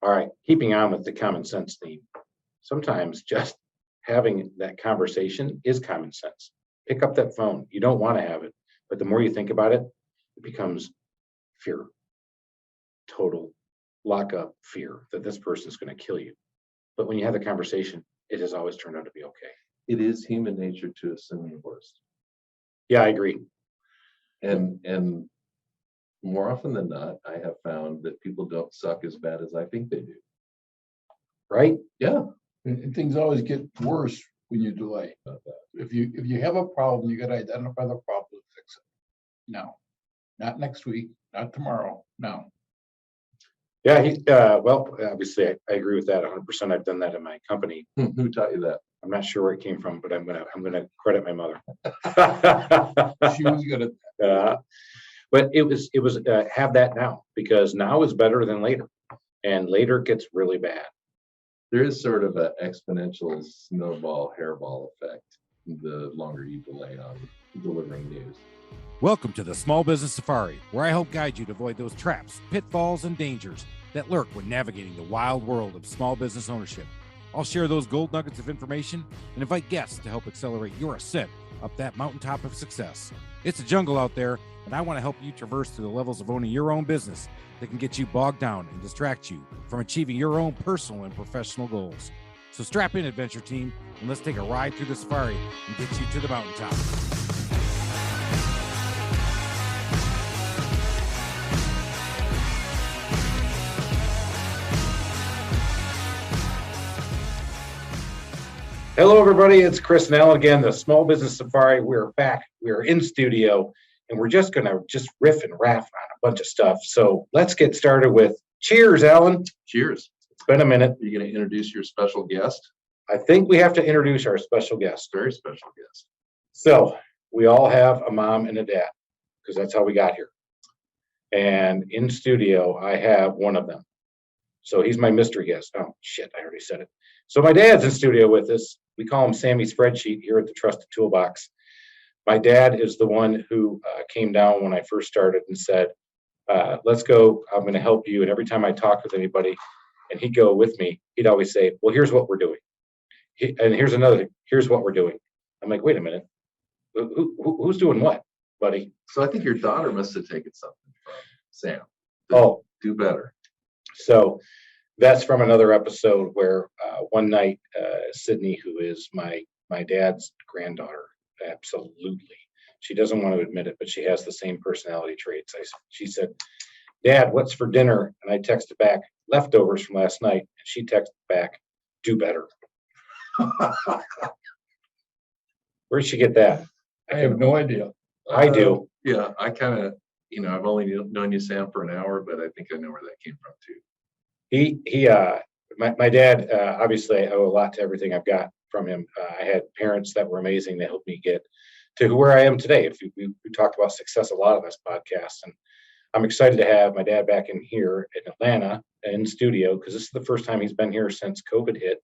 All right, keeping on with the common sense theme. Sometimes just having that conversation is common sense. Pick up that phone. You don't want to have it, but the more you think about it, it becomes fear, total lockup fear that this person is going to kill you. But when you have the conversation, it has always turned out to be okay. It is human nature to assume the worst. Yeah, I agree. And more often than not, I have found that people don't suck as bad as I think they do. Right? Yeah. And things always get worse when you delay. If you have a problem, you got to identify the problem and fix it now, not next week, not tomorrow. Now. Yeah, well, obviously, I agree with that 100%. I've done that in my company. Who taught you that? I'm not sure where it came from, but I'm gonna credit my mother. She was good at that. But it was have that now, because now is better than later, and later gets really bad. There is sort of an exponential snowball hairball effect the longer you delay on delivering news. Welcome to the Small Business Safari, where I help guide you to avoid those traps, pitfalls, and dangers that lurk when navigating the wild world of small business ownership. I'll share those gold nuggets of information and invite guests to help accelerate your ascent up that mountaintop of success. It's a jungle out there, and I want to help you traverse to the levels of owning your own business that can get you bogged down and distract you from achieving your own personal and professional goals. So strap in, adventure team, and let's take a ride through the safari and get you to the mountaintop. Hello, everybody. It's Chris and Alan again, the Small Business Safari. We're back. We're in studio, and we're just going to riff and raff on a bunch of stuff. So let's get started with cheers, Alan. Cheers. It's been a minute. Are you going to introduce your special guest? I think we have to introduce our special guest. Very special guest. So we all have a mom and a dad, because that's how we got here. And in studio, I have one of them. So he's my mystery guest. Oh, shit, I already said it. So my dad's in studio with us. We call him Sammy Spreadsheet here at the Trusted Toolbox. My dad is the one who came down when I first started and said, let's go, I'm going to help you. And every time I talk with anybody and he'd go with me, he'd always say, well, here's what we're doing. And here's another thing. Here's what we're doing. I'm like, wait a minute. Who's doing what, buddy? So I think your daughter must have taken something from Sam. Do better. So that's from another episode where one night, Sydney, who is my dad's granddaughter, absolutely, she doesn't want to admit it, but she has the same personality traits. She said, Dad, what's for dinner? And I texted back, leftovers from last night. And she texted back, do better. Where'd she get that? I have no idea. I do. Yeah, I kind of, I've only known you, Sam, for an hour, but I think I know where that came from too. My dad, obviously I owe a lot to everything I've got from him. I had parents that were amazing. They helped me get to where I am today. We talked about success a lot on this podcast, and I'm excited to have my dad back in here in Atlanta in studio, because this is the first time he's been here since COVID hit.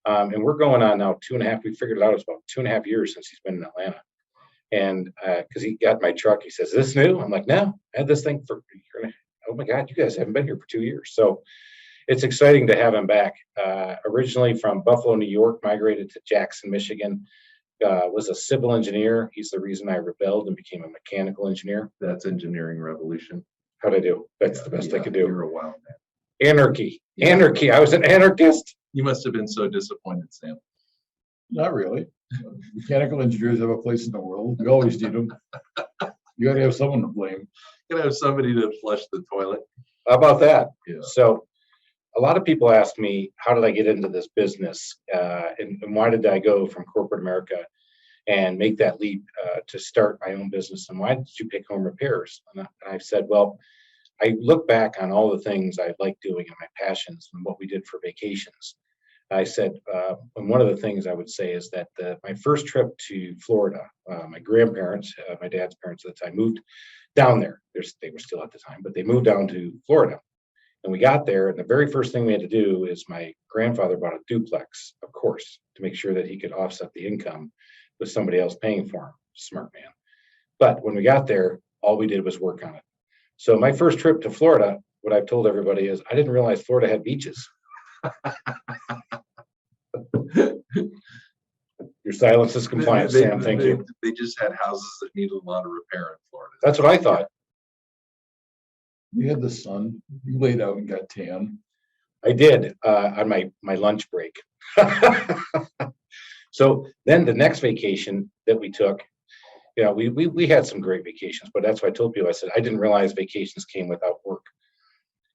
And we're going on now 2.5. We figured it out. It's about 2.5 years since he's been in Atlanta. And because he got my truck, he says, "Is this new?" I'm like, "No, I had this thing for a year." Oh my God, you guys haven't been here for 2 years. So it's exciting to have him back. Originally from Buffalo, New York, migrated to Jackson, Michigan. Was a civil engineer. He's the reason I rebelled and became a mechanical engineer. That's engineering revolution. How'd I do? That's the best I could do. You're a wild man. Anarchy. Yeah. Anarchy. I was an anarchist. You must have been so disappointed, Sam. Not really. Mechanical engineers have a place in the world. We always need them. You got to have someone to blame. You gotta have somebody to flush the toilet. How about that? Yeah. So a lot of people ask me, how did I get into this business? And why did I go from corporate America and make that leap to start my own business? And why did you pick home repairs? And I've said, well, I look back on all the things I like doing and my passions and what we did for vacations. I said, and one of the things I would say is that my first trip to Florida, my grandparents, my dad's parents at the time, moved down there. They were still at the time, but they moved down to Florida. And we got there, and the very first thing we had to do is my grandfather bought a duplex, of course, to make sure that he could offset the income with somebody else paying for him. Smart man. But when we got there, all we did was work on it. So my first trip to Florida, what I've told everybody is I didn't realize Florida had beaches. Your silence is compliance, Sam. Thank you. They just had houses that needed a lot of repair in Florida. That's what I thought. You had the sun, you laid out and got tan. I did on my lunch break. So then the next vacation that we took, we had some great vacations, but that's why I told people, I said, I didn't realize vacations came without work,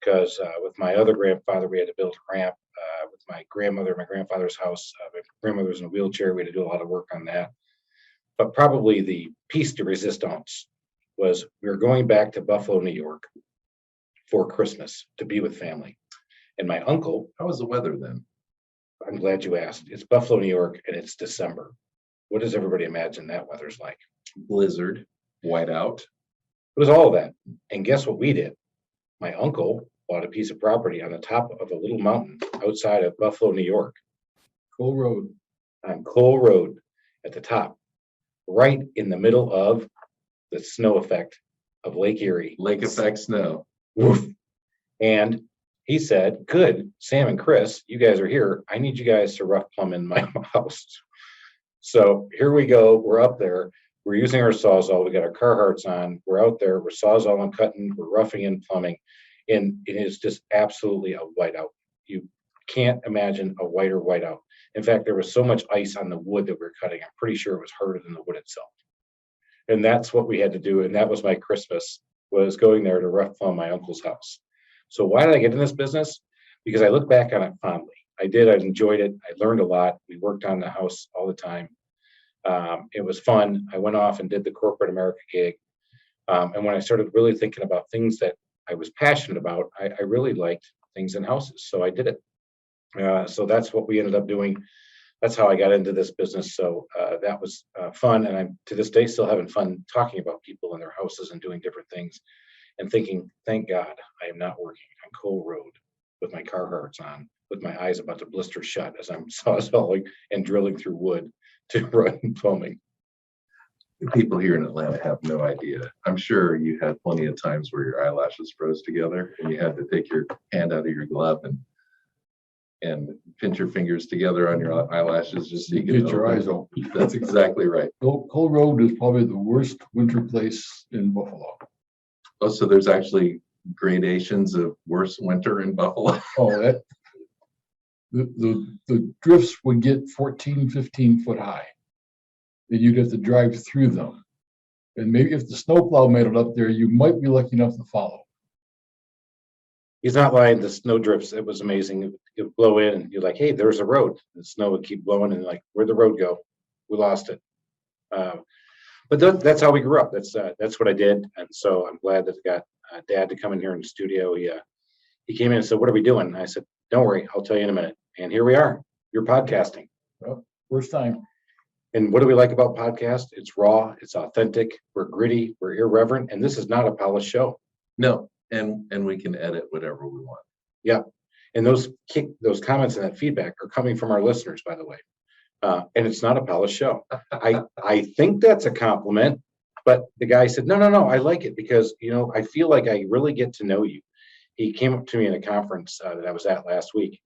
because with my other grandfather, we had to build a ramp. With my grandmother, my grandfather's house, my grandmother's in a wheelchair. We had to do a lot of work on that. But probably the piece de resistance was we were going back to Buffalo, New York for Christmas to be with family. And my uncle, How was the weather then? I'm glad you asked. It's Buffalo, New York, and it's December. What does everybody imagine that weather's like? Blizzard, whiteout. It was all of that. And guess what we did? My uncle bought a piece of property on the top of a little mountain outside of Buffalo, New York, Cole Road. on Cole Road at the top, right in the middle of the snow effect of Lake Erie. Lake effect snow. Woof. And he said, good, Sam and Chris, you guys are here. I need you guys to rough plumb in my house. So here we go. We're up there. We're using our Sawzall. We got our Carhartts on. We're out there. We're Sawzall and cutting. We're roughing in plumbing. And it is just absolutely a whiteout. You can't imagine a whiter whiteout. In fact, there was so much ice on the wood that we were cutting. I'm pretty sure it was harder than the wood itself. And that's what we had to do. And that was my Christmas, was going there to rough plumb my uncle's house. So why did I get in this business? Because I look back on it fondly. I did. I enjoyed it. I learned a lot. We worked on the house all the time. It was fun. I went off and did the corporate America gig. And when I started really thinking about things that I was passionate about, I really liked things in houses. So I did it. So that's what we ended up doing. That's how I got into this business. So that was fun. And I'm to this day still having fun talking about people in their houses and doing different things and thinking, thank God I am not working on Cole Road with my Carhartts on, with my eyes about to blister shut as I'm sawzalling and drilling through wood to run plumbing. The people here in Atlanta have no idea. I'm sure you had plenty of times where your eyelashes froze together and you had to take your hand out of your glove and pinch your fingers together on your eyelashes just so you Get your eyes open. That's exactly right. Cole Road is probably the worst winter place in Buffalo. Oh, so there's actually gradations of worse winter in Buffalo. Oh, that the drifts would get 14, 15 foot high. And you'd have to drive through them. And maybe if the snowplow made it up there, you might be lucky enough to follow. He's not lying. The snow drifts, it was amazing. It would blow in and you're like, hey, there's a road. The snow would keep blowing and like, where'd the road go? We lost it. But that's how we grew up. That's what I did. And so I'm glad that I got Dad to come in here in the studio. He came in and said, what are we doing? And I said, don't worry, I'll tell you in a minute. And here we are. You're podcasting. Well, first time. And what do we like about podcast? It's raw, it's authentic, we're gritty, we're irreverent, and this is not a polished show. No, and we can edit whatever we want. Yeah, and those comments and that feedback are coming from our listeners, by the way. And it's not a polished show. I think that's a compliment, but the guy said, no, I like it because I feel like I really get to know you. He came up to me in a conference that I was at last week,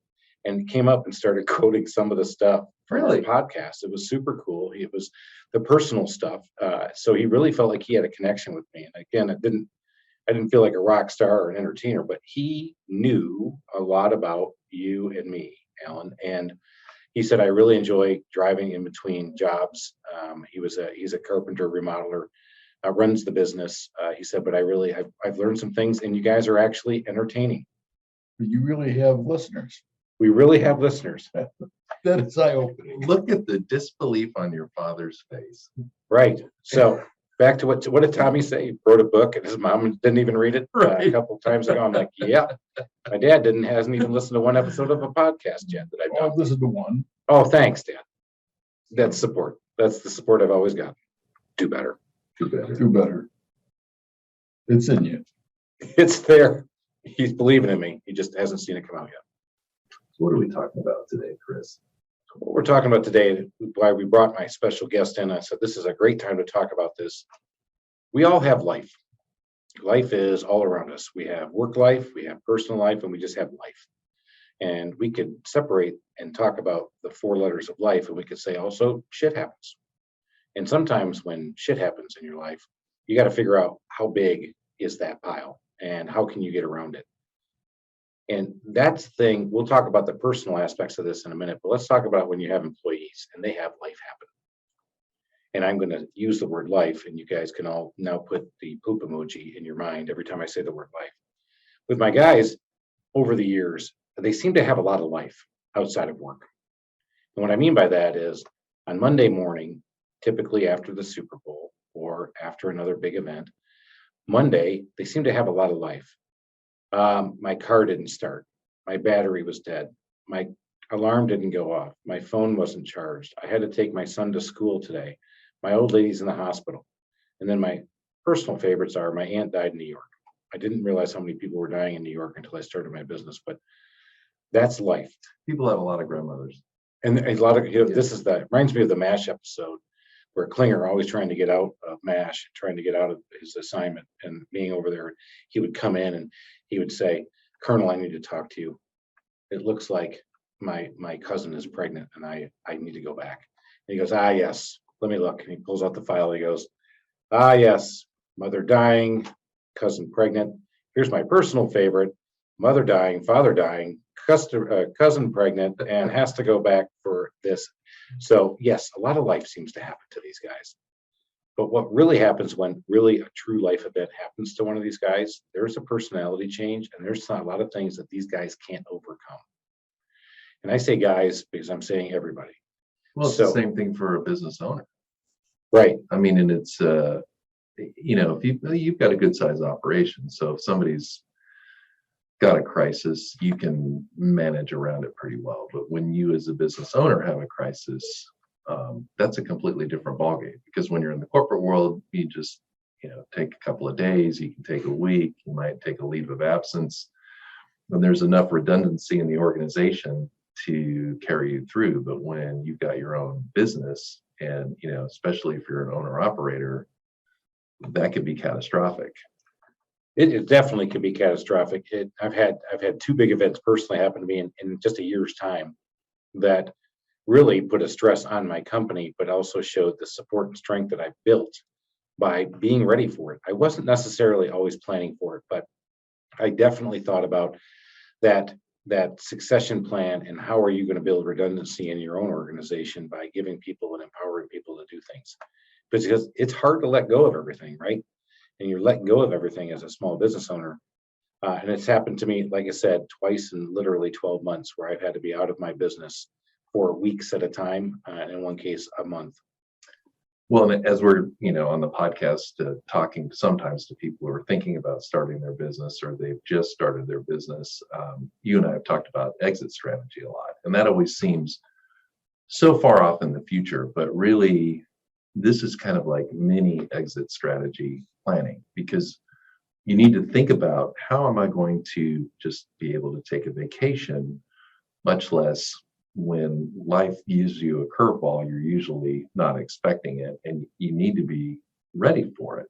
and came up and started quoting some of the stuff from our podcast. It was super cool. It was the personal stuff. So he really felt like he had a connection with me. And again, I didn't feel like a rock star or an entertainer, but he knew a lot about you and me, Alan. And he said, I really enjoy driving in between jobs. He's a carpenter, remodeler, runs the business. He said, but I've learned some things and you guys are actually entertaining. You really have listeners. We really have listeners. That is eye-opening. Look at the disbelief on your father's face. Right. So back to what did Tommy say? He wrote a book and his mom didn't even read it a couple of times ago. I'm like, yeah, my dad hasn't even listened to one episode of a podcast yet that I've done. I've listened to one. Oh, thanks, Dad. That's support. That's the support I've always got. Do better. Do better. Do better. It's in you. It's there. He's believing in me. He just hasn't seen it come out yet. So what are we talking about today, Chris? What we're talking about today, why we brought my special guest in, I said, this is a great time to talk about this. We all have life. life is all around us. We have work life, we have personal life, and we just have life. And we could separate and talk about the four letters of life, and we could say also shit happens. And sometimes when shit happens in your life, you got to figure out how big is that pile and how can you get around it. And that's the thing. We'll talk about the personal aspects of this in a minute, but let's talk about when you have employees and they have life happen. And I'm going to use the word life, and you guys can all now put the poop emoji in your mind every time I say the word life. With my guys over the years, they seem to have a lot of life outside of work. And what I mean by that is on Monday morning, typically after the Super Bowl or after another big event, Monday, they seem to have a lot of life. My car didn't start. My battery was dead. My alarm didn't go off. My phone wasn't charged. I had to take my son to school today. My old lady's in the hospital. And then my personal favorites are my aunt died in New York. I didn't realize how many people were dying in New York until I started my business, but that's life. People have a lot of grandmothers. And a lot of, this is that reminds me of the MASH episode where Klinger always trying to get out of MASH, trying to get out of his assignment and being over there. He would come in and he would say, Colonel, I need to talk to you. It looks like my cousin is pregnant and I need to go back. And he goes, yes, let me look. And he pulls out the file. He goes, yes, mother dying, cousin pregnant. Here's my personal favorite, mother dying, father dying, cousin pregnant, and has to go back for this. So yes, a lot of life seems to happen to these guys. But what really happens when really a true life event happens to one of these guys, there's a personality change, and there's a lot of things that these guys can't overcome. And I say guys because I'm saying everybody. Well, it's the same thing for a business owner. Right. I mean, and it's, if you've got a good size operation, so if somebody's got a crisis, you can manage around it pretty well. But when you as a business owner have a crisis, that's a completely different ballgame, because when you're in the corporate world, you just, take a couple of days, you can take a week, you might take a leave of absence, and there's enough redundancy in the organization to carry you through. But when you've got your own business, and especially if you're an owner operator, that could be catastrophic. It definitely can be catastrophic. I've had two big events personally happen to me in just a year's time that really put a stress on my company, but also showed the support and strength that I built by being ready for it. I wasn't necessarily always planning for it, but I definitely thought about that succession plan and how are you going to build redundancy in your own organization by giving people and empowering people to do things. Because it's hard to let go of everything, right? And you're letting go of everything as a small business owner. And it's happened to me, like I said, twice in literally 12 months where I've had to be out of my business for weeks at a time, and in one case, a month. Well, and as we're, on the podcast, talking sometimes to people who are thinking about starting their business or they've just started their business, you and I have talked about exit strategy a lot. And that always seems so far off in the future, but really, this is kind of like mini exit strategy planning, because you need to think about how am I going to just be able to take a vacation, much less when life gives you a curveball, you're usually not expecting it, and you need to be ready for it.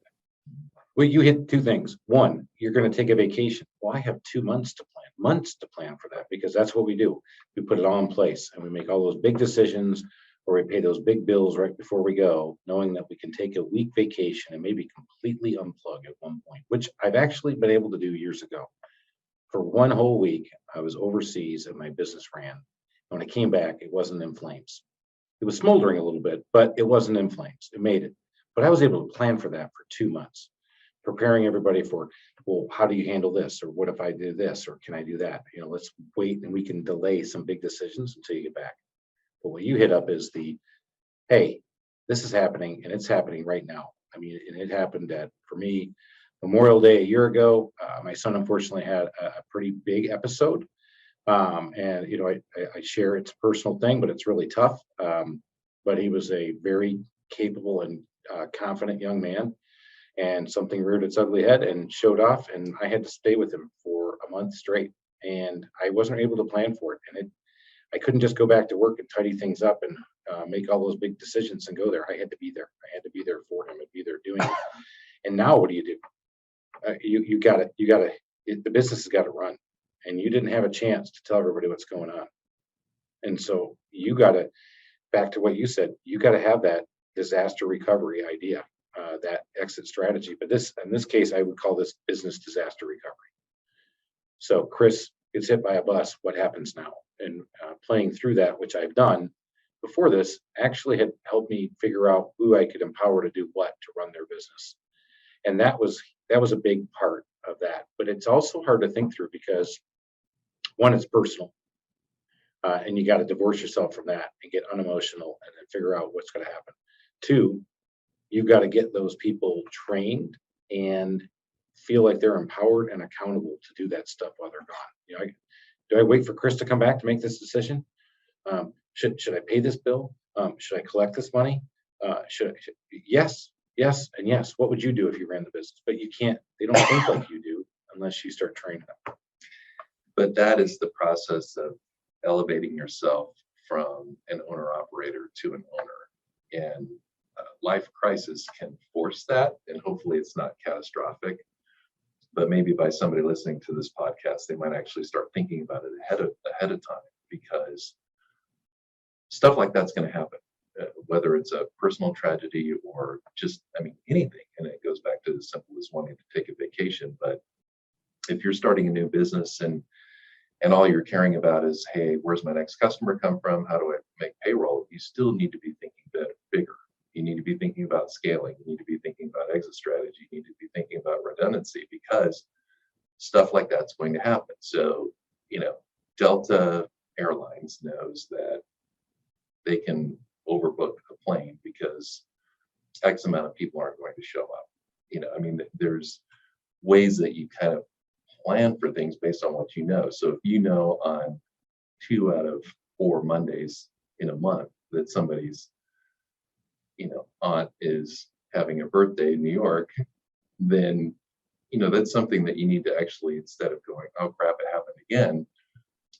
Well, you hit two things. One, you're going to take a vacation. Well, I have 2 months to plan for that, because that's what we do. We put it all in place and we make all those big decisions, or we pay those big bills right before we go, knowing that we can take a week vacation and maybe completely unplug at one point, which I've actually been able to do years ago. For one whole week, I was overseas and my business ran. When I came back, it wasn't in flames. It was smoldering a little bit, but it wasn't in flames. It made it. But I was able to plan for that for 2 months, preparing everybody for, well, how do you handle this? Or what if I do this? Or can I do that? Let's wait and we can delay some big decisions until you get back. But what you hit up is hey, this is happening and it's happening right now. I mean, and it happened for me, Memorial Day a year ago. My son unfortunately had a pretty big episode. And I share it's a personal thing, but it's really tough. But he was a very capable and confident young man, and something reared its ugly head and showed off, and I had to stay with him for a month straight, and I wasn't able to plan for it. And I couldn't just go back to work and tidy things up and make all those big decisions and go there. I had to be there. I had to be there for him and be there doing it. And now what do? You got to, the business has got to run, and you didn't have a chance to tell everybody what's going on. And so you got to, back to what you said, you got to have that disaster recovery idea, that exit strategy. But in this case, I would call this business disaster recovery. So Chris gets hit by a bus. What happens now? And playing through that, which I've done before this, actually had helped me figure out who I could empower to do what to run their business. And that was a big part of that. But it's also hard to think through because, one, it's personal. And you got to divorce yourself from that and get unemotional and then figure out what's going to happen. Two, you've got to get those people trained and feel like they're empowered and accountable to do that stuff while they're gone. Do I wait for Chris to come back to make this decision? Should I pay this bill? Should I collect this money? Yes, and yes. What would you do if you ran the business? But you can't. They don't think like you do unless you start training them. But that is the process of elevating yourself from an owner operator to an owner, and life crisis can force that, and hopefully it's not catastrophic. But maybe by somebody listening to this podcast, they might actually start thinking about it ahead of time, because stuff like that's going to happen, whether it's a personal tragedy or just, anything. And it goes back to as simple as wanting to take a vacation. But if you're starting a new business and all you're caring about is, hey, where's my next customer come from? How do I make payroll? You still need to be thinking bigger. You need to be thinking about scaling. You need to be thinking about exit strategy. You need to be thinking about redundancy, because stuff like that's going to happen. So, Delta Airlines knows that they can overbook a plane because X amount of people aren't going to show up. There's ways that you kind of plan for things based on what you know. So if you know on 2 out of 4 Mondays in a month that somebody's aunt is having a birthday in New York, then that's something that you need to actually, instead of going, oh crap, it happened again,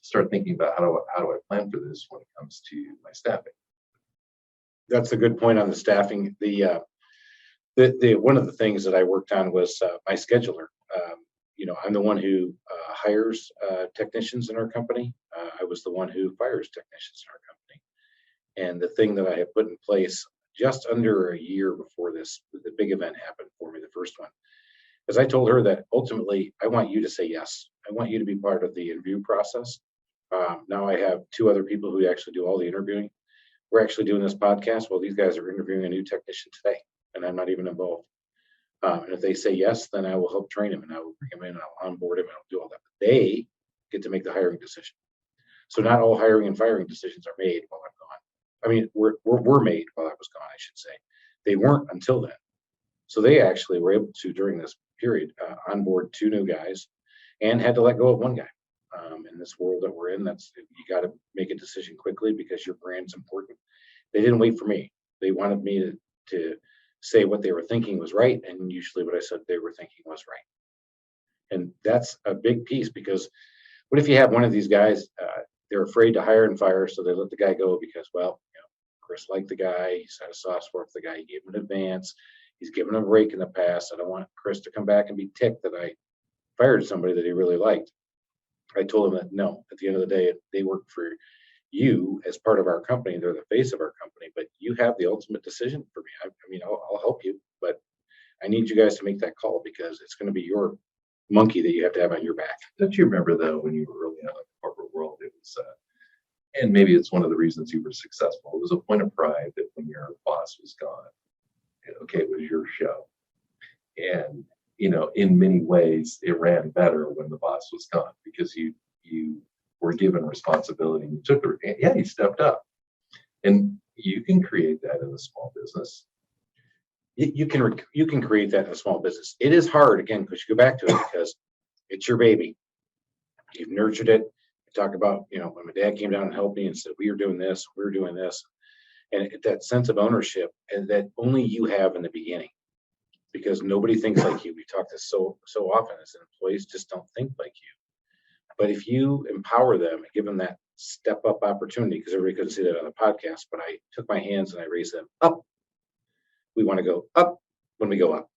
start thinking about how do I plan for this when it comes to my staffing. That's a good point on the staffing. The one of the things that I worked on was my scheduler. I'm the one who hires technicians in our company. I was the one who fires technicians in our company. And the thing that I had put in place just under a year before the big event happened for me, the first one, is I told her that ultimately I want you to say yes. I want you to be part of the interview process. Now I have 2 other people who actually do all the interviewing. We're actually doing this podcast. Well, these guys are interviewing a new technician today, and I'm not even involved. And if they say yes, then I will help train him, and I will bring him in, and I'll onboard him, and I'll do all that. But they get to make the hiring decision. So not all hiring and firing decisions are made while I'm gone. Were made while I was gone, I should say. They weren't until then. So they actually were able to, during this period, onboard 2 new guys, and had to let go of 1 guy. In this world that we're in, you got to make a decision quickly because your brand's important. They didn't wait for me. They wanted me to say what they were thinking was right, and usually what I said they were thinking was right. And that's a big piece, because what if you have one of these guys, they're afraid to hire and fire, so they let the guy go because, Chris liked the guy, he's had a soft spot for the guy, he gave him an advance, he's given him a break in the past. I don't want Chris to come back and be ticked that I fired somebody that he really liked. I told him that no, at the end of the day, they work for you as part of our company. They're the face of our company, but you have the ultimate decision for me. I'll help you, but I need you guys to make that call, because it's going to be your monkey that you have to have on your back. Don't you remember, though, when you were early on in the corporate world, it was, and maybe it's one of the reasons you were successful, it was a point of pride that when your boss was gone, okay, it was your show. And in many ways, it ran better when the boss was gone, because you were given responsibility and you took you stepped up. And you can create that in a small business. You can create that in a small business. It is hard, again, because you go back to it, because it's your baby. You've nurtured it. I talk about, when my dad came down and helped me and said, we are doing this, we're doing this. And that sense of ownership, and that only you have in the beginning, because nobody thinks like you. We talk this so often as employees just don't think like you. But if you empower them and give them that step up opportunity, because everybody couldn't see that on the podcast, but I took my hands and I raised them up. We want to go up when we go up.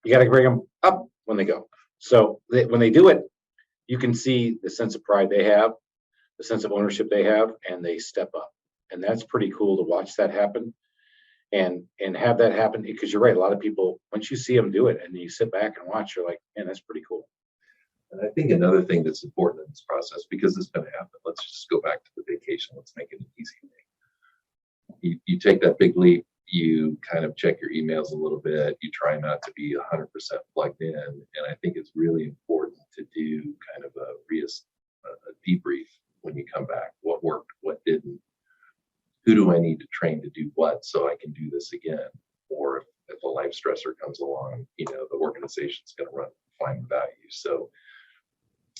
You got to bring them up when they go. So when they do it, you can see the sense of pride they have, the sense of ownership they have, and they step up. And that's pretty cool to watch that happen and have that happen, because you're right. A lot of people, once you see them do it and you sit back and watch, you're like, man, that's pretty cool. And I think another thing that's important in this process, because it's going to happen, let's just go back to the vacation. Let's make it an easy thing. You take that big leap, you kind of check your emails a little bit, you try not to be 100% plugged in. And I think it's really important to do kind of a debrief when you come back. What worked, what didn't? Who do I need to train to do what so I can do this again? Or if a life stressor comes along, the organization's going to run fine value. So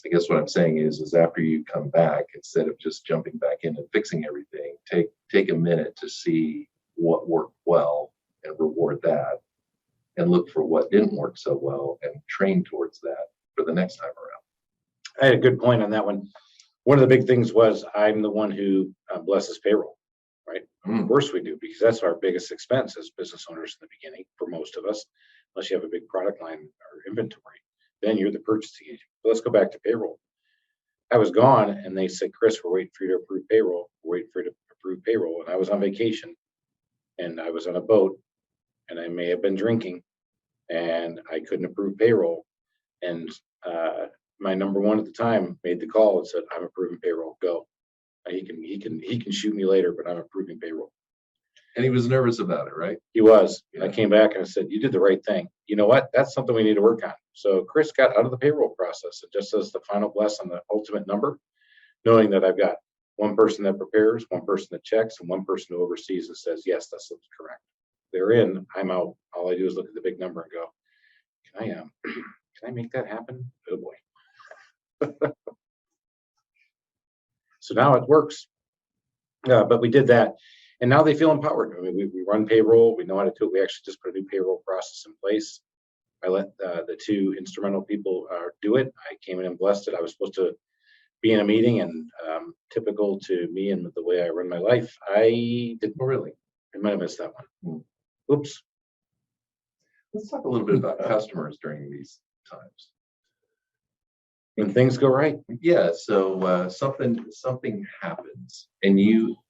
I guess what I'm saying is after you come back, instead of just jumping back in and fixing everything, take a minute to see what worked well and reward that, and look for what didn't work so well and train towards that for the next time around. I had a good point on that one. One of the big things was I'm the one who blesses payroll, right? Of course we do, because that's our biggest expense as business owners in the beginning for most of us, unless you have a big product line or inventory. Then you're the purchasing agent. But let's go back to payroll. I was gone and they said, Chris, we're waiting for you to approve payroll. We're waiting for you to approve payroll. And I was on vacation and I was on a boat and I may have been drinking and I couldn't approve payroll. And my number one at the time made the call and said, I'm approving payroll. Go. He can shoot me later, but I'm approving payroll. And he was nervous about it, right? He was. Yeah. I came back and I said, you did the right thing. You know what? That's something we need to work on. So Chris got out of the payroll process. It just says the final bless on the ultimate number, knowing that I've got one person that prepares, one person that checks, and one person who oversees and says, yes, that's correct. They're in, I'm out. All I do is look at the big number and go, can I make that happen? Oh boy. So now it works. But we did that. And now they feel empowered. I mean, we run payroll. We know how to do it. We actually just put a new payroll process in place. I let the two instrumental people do it. I came in and blessed it. I was supposed to be in a meeting, and typical to me and the way I run my life, I didn't really. I might have missed that one. Oops. Let's talk a little bit about customers during these times. When things go right. Yeah, so something happens, and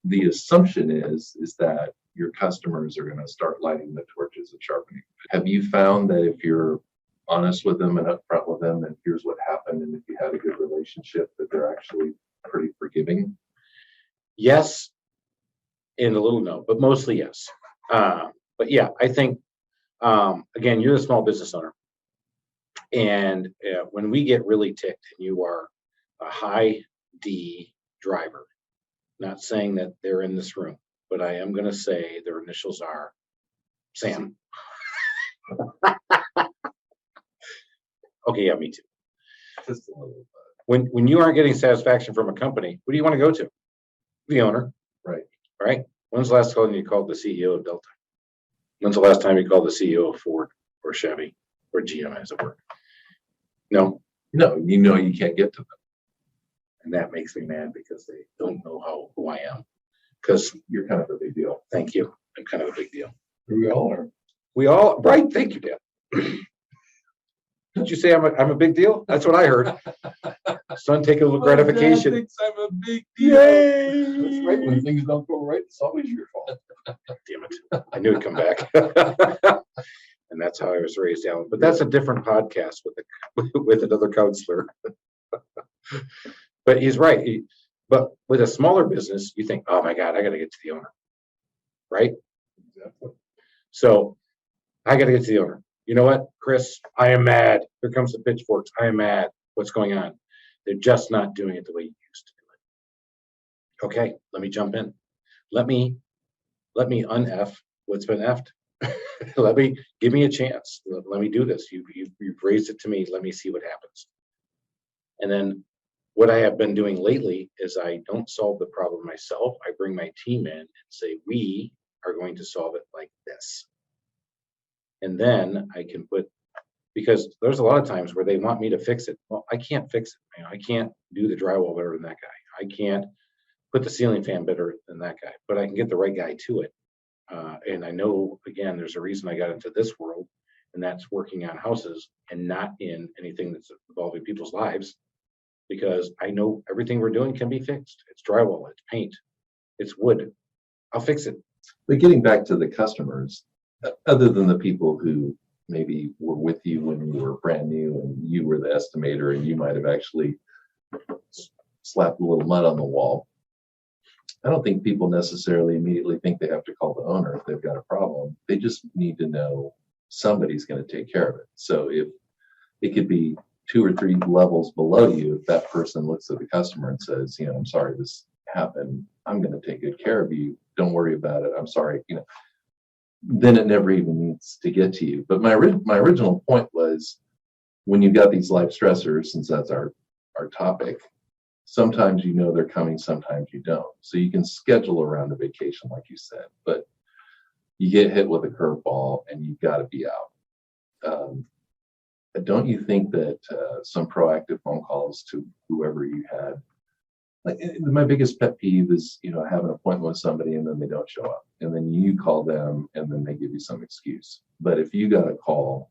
the assumption is that your customers are going to start lighting the torches and sharpening. Have you found that if you're honest with them and upfront with them, and here's what happened, and if you had a good relationship, that they're actually pretty forgiving? Yes, and a little no, but mostly yes. But yeah, I think again, you're a small business owner. And when we get really ticked and you are a high D driver, not saying that they're in this room, but I am going to say their initials are Sam. Okay, yeah, me too. Just a little. When you aren't getting satisfaction from a company, who do you want to go to? The owner. Right. Right? When's the last time you called the CEO of Delta? When's the last time you called the CEO of Ford or Chevy or GM as it were? No. You can't get to them. And that makes me mad because they don't know who I am. Because You're kind of a big deal. thank you. I'm kind of a big deal. We all are. We all right. Thank you, Dad. Did you say I'm a big deal? That's what I heard. Son, take a little gratification. I'm a big deal. Yay! That's right. When things don't go right, it's always your fault. Damn it. I knew it'd come back. And that's how I was raised, Alan. But that's a different podcast with another counselor. But he's right. But with a smaller business, you think, oh my God, I got to get to the owner. Right? Exactly. So I got to get to the owner. You know what, Chris? I am mad. Here comes the pitchforks. I am mad. What's going on? They're just not doing it the way you used to do it. Okay, let me jump in. Let me un-F what's been F'd. Give me a chance. Let me do this. You've raised it to me. Let me see what happens. And then what I have been doing lately is I don't solve the problem myself. I bring my team in and say, we are going to solve it like this. And then I can because there's a lot of times where they want me to fix it. Well, I can't fix it. I can't do the drywall better than that guy. I can't put the ceiling fan better than that guy, but I can get the right guy to it. And I know, again, there's a reason I got into this world, and and that's working on houses and not in anything that's involving people's lives, because I know everything we're doing can be fixed. It's drywall, it's paint, it's wood. I'll fix it. But getting back to the customers, other than the people who maybe were with you when you were brand new and you were the estimator and you might have actually slapped a little mud on the wall, I don't think people necessarily immediately think they have to call the owner if they've got a problem. They just need to know somebody's going to take care of it. So if it could be 2 or 3 levels below you, if that person looks at the customer and says, I'm sorry this happened, I'm going to take good care of you, don't worry about it, I'm sorry, then it never even needs to get to you. But my original point was, when you've got these life stressors, since that's our topic, sometimes they're coming, sometimes you don't. So you can schedule around a vacation, like you said, but you get hit with a curveball and you've got to be out. Don't you think that some proactive phone calls to whoever you had, like my biggest pet peeve is, have an appointment with somebody and then they don't show up, and then you call them and then they give you some excuse. But if you got a call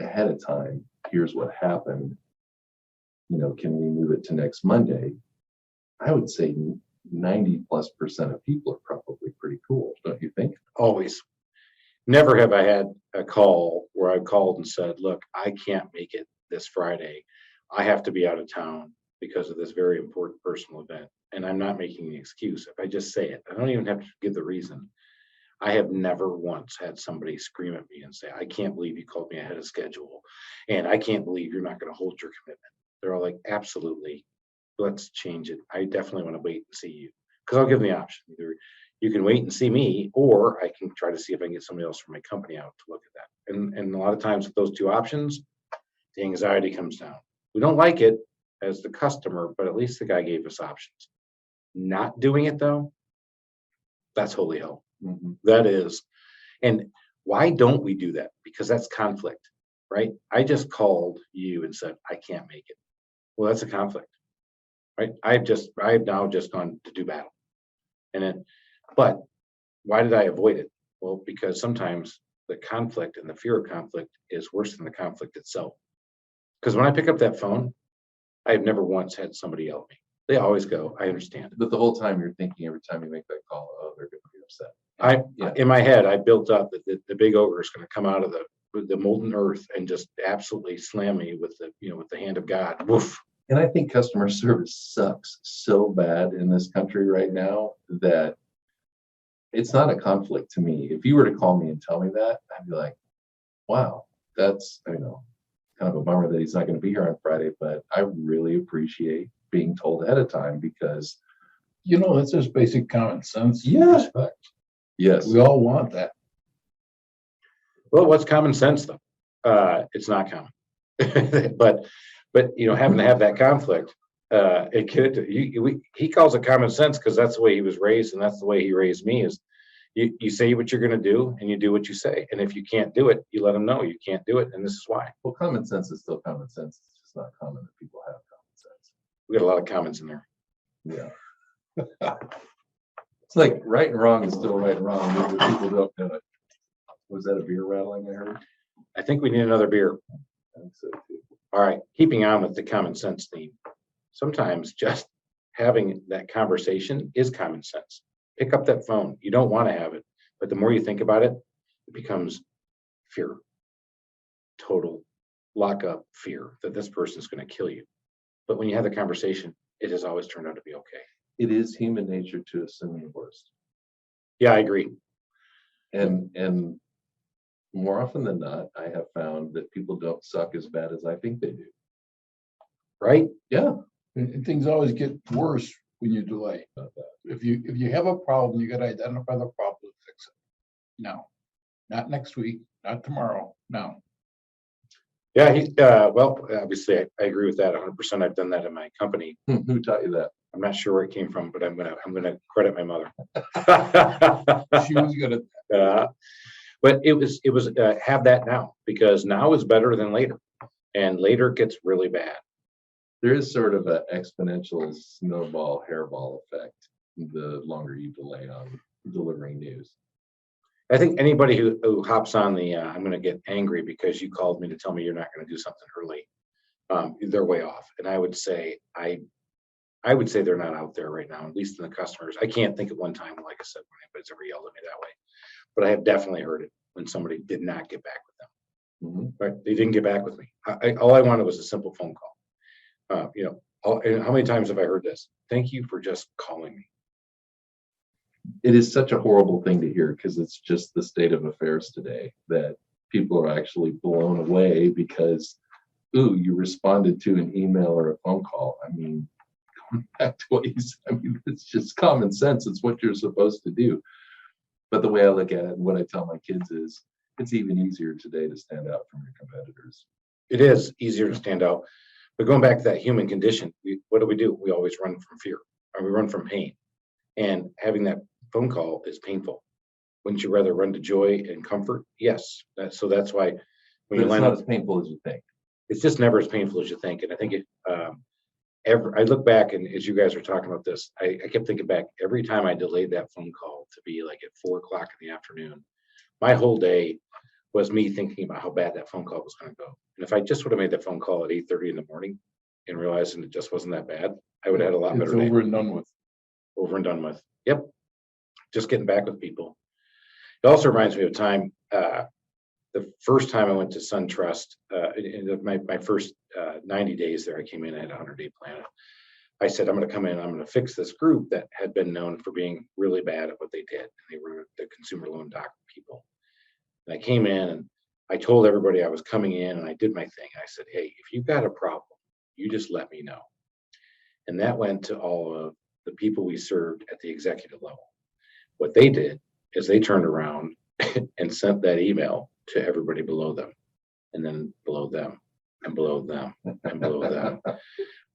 ahead of time, here's what happened, can we move it to next Monday? I would say 90+% of people are probably pretty cool, don't you think? Always. Never have I had a call where I called and said, look, I can't make it this Friday. I have to be out of town because of this very important personal event. And I'm not making an excuse. If I just say it, I don't even have to give the reason. I have never once had somebody scream at me and say, I can't believe you called me ahead of schedule. And I can't believe you're not going to hold your commitment. They're all like, absolutely. Let's change it. I definitely want to wait and see you. Because I'll give them the option. Either you can wait and see me, or I can try to see if I can get somebody else from my company out to look at that. And a lot of times with those 2 options, the anxiety comes down. We don't like it as the customer, but at least the guy gave us options. Not doing it though, that's holy hell. Mm-hmm. That is. And why don't we do that? Because that's conflict, right? I just called you and said, I can't make it. Well, that's a conflict, right? I've now just gone to do battle. But why did I avoid it? Well, because sometimes the conflict and the fear of conflict is worse than the conflict itself. Because when I pick up that phone, I've never once had somebody yell at me. They always go, I understand. But the whole time you're thinking, every time you make that call, oh, they're going to be upset. In my head, I built up that the big ogre is going to come out of the molten earth and just absolutely slam me with the hand of God. Woof. And I think customer service sucks so bad in this country right now that it's not a conflict to me. If you were to call me and tell me that, I'd be like, wow, that's, kind of a bummer that he's not going to be here on Friday, but I really appreciate being told ahead of time, because that's just basic common sense. Yeah. Respect. Yes, We all want that. Well, what's common sense though? It's not common. but having to have that conflict, it could. He calls it common sense because that's the way he was raised, and that's the way he raised me. Is you say what you're going to do, and you do what you say, and if you can't do it, you let them know you can't do it, and this is why. well, common sense is still common sense. It's just not common that people have common sense. We got a lot of comments in there. Yeah. It's like right and wrong is still right and wrong, but people don't know it. Was that a beer rattling I heard? I think we need another beer. I think so too. All right, keeping on with the common sense theme. Sometimes just having that conversation is common sense. Pick up that phone. You don't want to have it, but the more you think about it, it becomes fear. Total lock-up fear that this person is going to kill you. But when you have the conversation, it has always turned out to be okay. It is human nature to assume the worst. Yeah, I agree. And more often than not, I have found that people don't suck as bad as I think they do. Right? Yeah. And things always get worse when you delay. If you have a problem, you got to identify the problem and fix it. No, not next week, not tomorrow. No. Yeah. Well, obviously, I agree with that 100%. I've done that in my company. Who taught you that? I'm not sure where it came from, but I'm gonna credit my mother. She was good at that. But it was have that now, because now is better than later, and later gets really bad. There is sort of an exponential snowball hairball effect the longer you delay on delivering news. I think anybody who hops on the I'm going to get angry because you called me to tell me you're not going to do something early, they're way off. And I would say they're not out there right now, at least in the customers. I can't think of one time, like I said, when anybody's ever yelled at me that way. But I have definitely heard it when somebody did not get back with them. Right? They didn't get back with me. All I wanted was a simple phone call. And how many times have I heard this? Thank you for just calling me. It is such a horrible thing to hear because it's just the state of affairs today that people are actually blown away because, ooh, you responded to an email or a phone call. I mean, going back to what you said, I mean, it's just common sense. It's what you're supposed to do. But the way I look at it and what I tell my kids is it's even easier today to stand out from your competitors. It is easier to stand out. But going back to that human condition, what do? We always run from fear, or we run from pain. And having that phone call is painful. Wouldn't you rather run to joy and comfort? Yes. So that's why when But you it's land, not as painful as you think. it's just never as painful as you think. And I think I look back, and as you guys are talking about this, I kept thinking back every time I delayed that phone call to be like at 4:00 in the afternoon. My whole day was me thinking about how bad that phone call was going to go. And if I just would have made that phone call at 8:30 in the morning and realized it just wasn't that bad, I would have had a lot It's better day. over and done with. Over and done with. Yep. Just getting back with people. It also reminds me of time, the first time I went to SunTrust, in my first 90 days there, I came in, I had a 100-day plan. I said, I'm going to come in, I'm going to fix this group that had been known for being really bad at what they did. And they were the consumer loan doc people. And I came in and I told everybody I was coming in, and I did my thing. I said, hey, if you've got a problem, you just let me know. And that went to all of the people we served at the executive level. What they did is they turned around and sent that email to everybody below them, and then below them, and below them, and below them.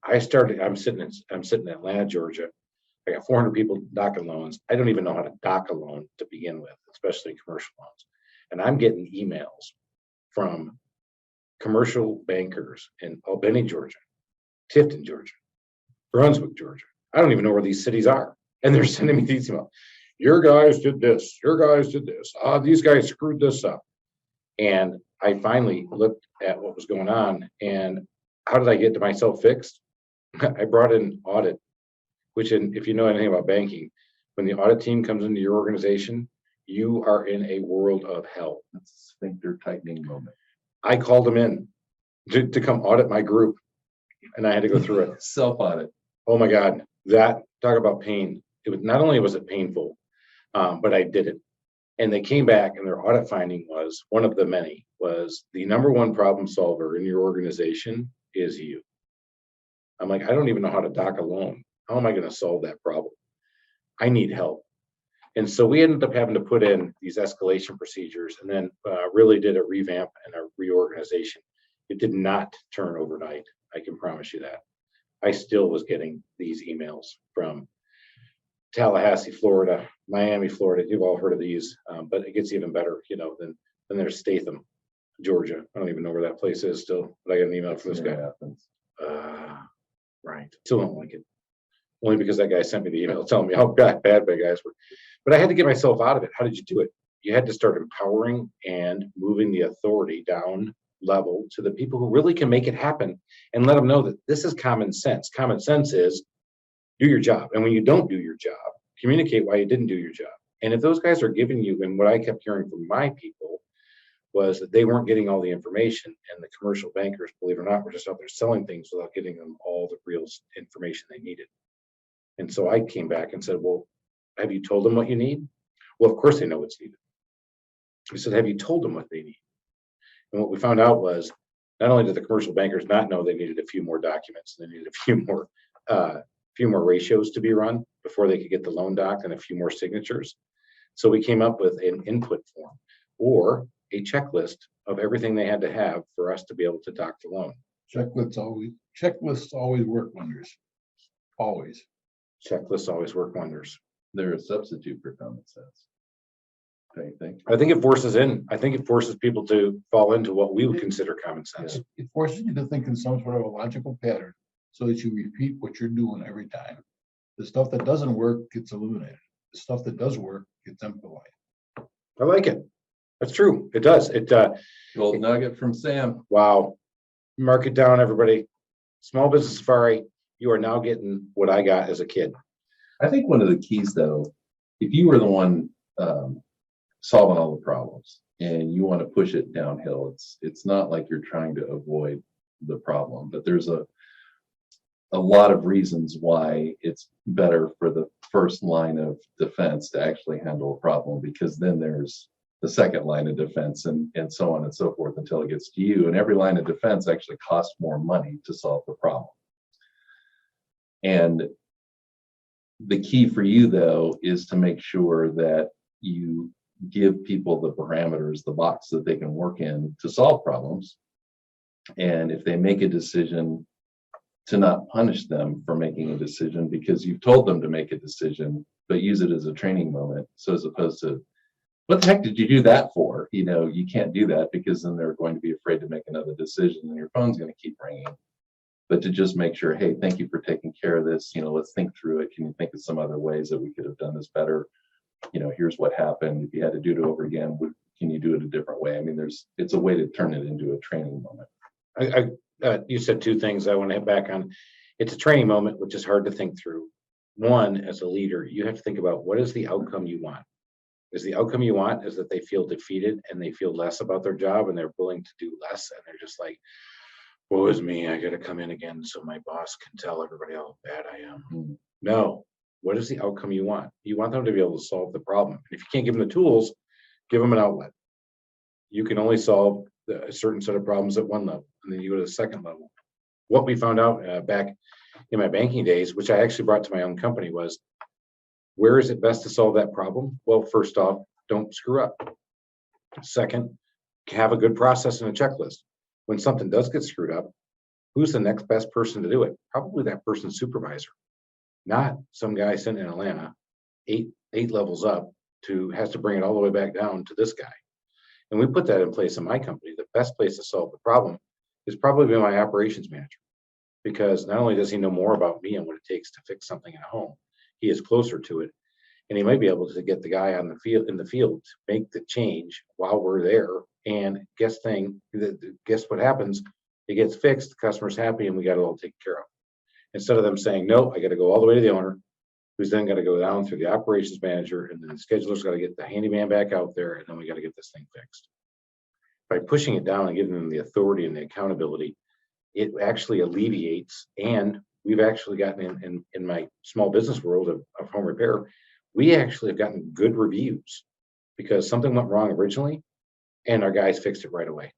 I'm sitting in Atlanta, Georgia. I got 400 people docking loans. I don't even know how to dock a loan to begin with, especially commercial loans. And I'm getting emails from commercial bankers in Albany, Georgia, Tifton, Georgia, Brunswick, Georgia. I don't even know where these cities are. And they're sending me these emails. Your guys did this. Your guys did this. These guys screwed this up. And I finally looked at what was going on. And how did I get to myself fixed? I brought in audit, which, if you know anything about banking, when the audit team comes into your organization, you are in a world of hell. That's a sphincter tightening moment. I called them in to come audit my group, and I had to go through it. Self-audit. Oh my God, talk about pain. It was not only was it painful, but I did it. And they came back, and their audit finding was, one of the many, was the number one problem solver in your organization is you. I'm like, I don't even know how to dock a loan. How am I going to solve that problem? I need help. And so we ended up having to put in these escalation procedures, and then really did a revamp and a reorganization. It did not turn overnight. I can promise you that. I still was getting these emails from Tallahassee, Florida, Miami, Florida. You've all heard of these, but it gets even better, then there's Statham, Georgia. I don't even know where that place is still, but I got an email from this guy. Happens. Right. Still don't like it. Only because that guy sent me the email telling me how bad my guys were. But I had to get myself out of it. How did you do it? You had to start empowering and moving the authority down level to the people who really can make it happen, and let them know that this is common sense. Common sense is do your job. And when you don't do your job, communicate why you didn't do your job. And if those guys are giving you, and what I kept hearing from my people was that they weren't getting all the information, and the commercial bankers, believe it or not, were just out there selling things without getting them all the real information they needed. And so I came back and said, well, have you told them what you need? Well, of course they know what's needed. I said, have you told them what they need? And what we found out was, not only did the commercial bankers not know they needed a few more documents, they needed a few more ratios to be run before they could get the loan doc, and a few more signatures. So we came up with an input form or a checklist of everything they had to have for us to be able to doc the loan. Checklists always work wonders. Always. Checklists always work wonders. They're a substitute for common sense. Don't you think? I think it forces people to fall into what we would consider common sense. It forces you to think in some sort of a logical pattern so that you repeat what you're doing every time. The stuff that doesn't work gets eliminated. The stuff that does work gets implemented. I like it. That's true. It does. Gold nugget from Sam. Wow. Mark it down, everybody. Small Business Safari. You are now getting what I got as a kid. I think one of the keys, though, if you were the one solving all the problems and you want to push it downhill, it's not like you're trying to avoid the problem, but there's a lot of reasons why it's better for the first line of defense to actually handle a problem, because then there's the second line of defense and so on and so forth until it gets to you. And every line of defense actually costs more money to solve the problem. And the key for you, though, is to make sure that you give people the parameters, the box that they can work in to solve problems. And if they make a decision, to not punish them for making a decision because you've told them to make a decision, but use it as a training moment. So as opposed to, what the heck did you do that for? You can't do that, because then they're going to be afraid to make another decision and your phone's going to keep ringing. But to just make sure, hey, thank you for taking care of this. Let's think through it. Can you think of some other ways that we could have done this better? Here's what happened. If you had to do it over again, can you do it a different way? I mean, it's a way to turn it into a training moment. You said two things I want to hit back on. It's a training moment, which is hard to think through. One, as a leader, you have to think about, what is the outcome you want? Is the outcome you want is that they feel defeated and they feel less about their job and they're willing to do less, and they're just like, woe is me, I got to come in again so my boss can tell everybody how bad I am. No. What is the outcome you want? You want them to be able to solve the problem. And if you can't give them the tools, give them an outlet. You can only solve a certain set of problems at one level, and then you go to the second level. What we found out back in my banking days, which I actually brought to my own company, was, where is it best to solve that problem? Well, first off, don't screw up. Second, have a good process and a checklist. When something does get screwed up, who's the next best person to do it? Probably that person's supervisor, not some guy sitting in Atlanta, eight levels up, has to bring it all the way back down to this guy. And we put that in place in my company. The best place to solve the problem is probably my operations manager, because not only does he know more about me and what it takes to fix something at home, he is closer to it, and he might be able to get the guy in the field to make the change while we're there. And guess what happens? It gets fixed, the customer's happy, and we got it all taken care of. Instead of them saying, no, I got to go all the way to the owner, who's then got to go down through the operations manager, and then the scheduler's got to get the handyman back out there, and then we got to get this thing fixed. By pushing it down and giving them the authority and the accountability, it actually alleviates. And we've actually gotten in my small business world of home repair, we actually have gotten good reviews because something went wrong originally and our guys fixed it right away,